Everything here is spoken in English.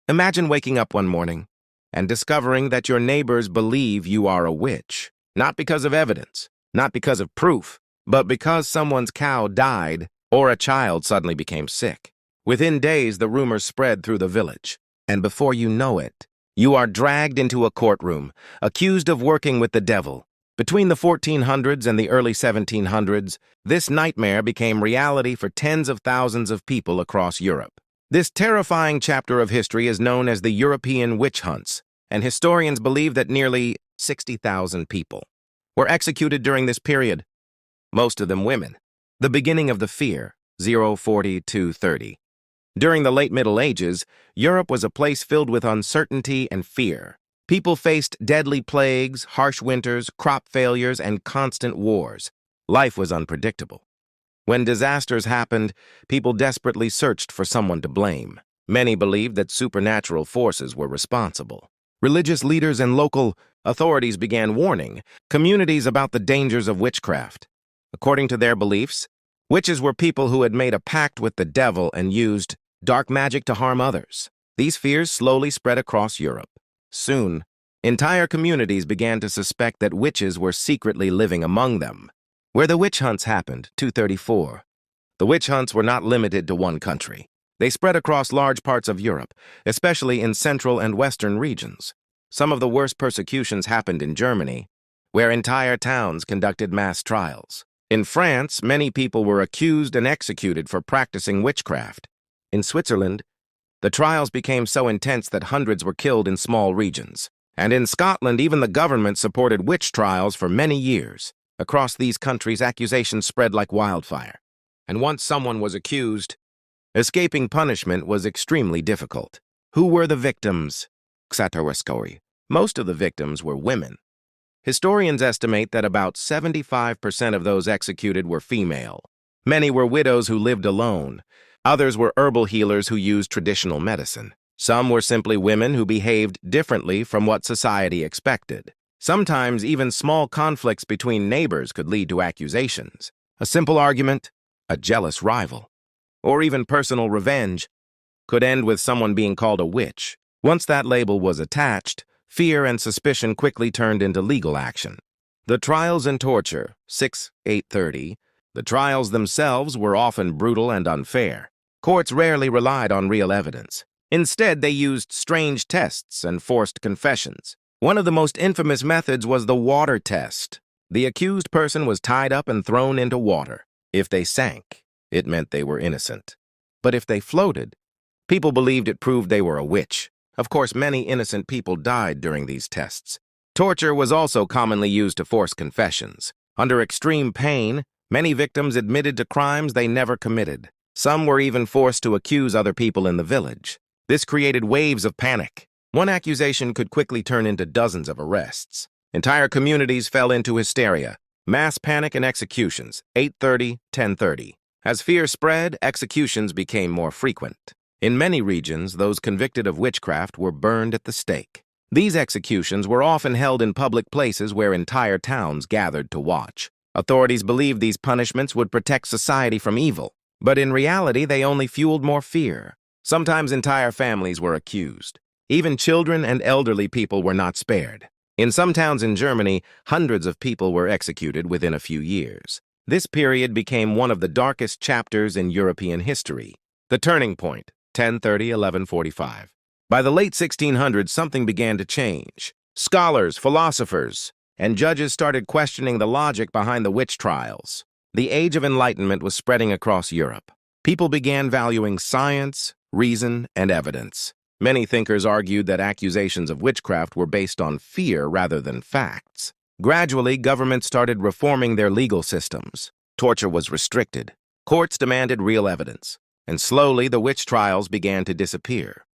Imagine waking up one morning and discovering that your neighbors believe you are a witch, not because of evidence, not because of proof, but because someone's cow died or a child suddenly became sick. Within days, the rumors spread through the village, and before you know it, you are dragged into a courtroom, accused of working with the devil. Between the 1400s and the early 1700s, this nightmare became reality for tens of thousands of people across Europe. This terrifying chapter of history is known as the European witch hunts, and historians believe that nearly 60,000 people were executed during this period, most of them women. The beginning of the fear, 040-30. During the late Middle Ages, Europe was a place filled with uncertainty and fear. People faced deadly plagues, harsh winters, crop failures, and constant wars. Life was unpredictable. When disasters happened, people desperately searched for someone to blame. Many believed that supernatural forces were responsible. Religious leaders and local authorities began warning communities about the dangers of witchcraft. According to their beliefs, witches were people who had made a pact with the devil and used dark magic to harm others. These fears slowly spread across Europe. Soon, entire communities began to suspect that witches were secretly living among them. Where the witch hunts happened, 234. The witch hunts were not limited to one country. They spread across large parts of Europe, especially in central and western regions. Some of the worst persecutions happened in Germany, where entire towns conducted mass trials. In France, many people were accused and executed for practicing witchcraft. In Switzerland, the trials became so intense that hundreds were killed in small regions. And in Scotland, even the government supported witch trials for many years. Across these countries, accusations spread like wildfire. And once someone was accused, escaping punishment was extremely difficult. Who were the victims? Most of the victims were women. Historians estimate that about 75% of those executed were female. Many were widows who lived alone. Others were herbal healers who used traditional medicine. Some were simply women who behaved differently from what society expected. Sometimes even small conflicts between neighbors could lead to accusations. A simple argument, a jealous rival, or even personal revenge could end with someone being called a witch. Once that label was attached, fear and suspicion quickly turned into legal action. The trials and torture, 6-830. The trials themselves were often brutal and unfair. Courts rarely relied on real evidence. Instead, they used strange tests and forced confessions. One of the most infamous methods was the water test. The accused person was tied up and thrown into water. If they sank, it meant they were innocent. But if they floated, people believed it proved they were a witch. Of course, many innocent people died during these tests. Torture was also commonly used to force confessions. Under extreme pain, many victims admitted to crimes they never committed. Some were even forced to accuse other people in the village. This created waves of panic. One accusation could quickly turn into dozens of arrests. Entire communities fell into hysteria, mass panic and executions, 8:30-10:30. As fear spread, executions became more frequent. In many regions, those convicted of witchcraft were burned at the stake. These executions were often held in public places where entire towns gathered to watch. Authorities believed these punishments would protect society from evil, but in reality, they only fueled more fear. Sometimes entire families were accused. Even children and elderly people were not spared. In some towns in Germany, hundreds of people were executed within a few years. This period became one of the darkest chapters in European history. The turning point, 1030-1145. By the late 1600s, something began to change. Scholars, philosophers, and judges started questioning the logic behind the witch trials. The Age of Enlightenment was spreading across Europe. People began valuing science, reason, and evidence. Many thinkers argued that accusations of witchcraft were based on fear rather than facts. Gradually, governments started reforming their legal systems. Torture was restricted. Courts demanded real evidence. And slowly, the witch trials began to disappear.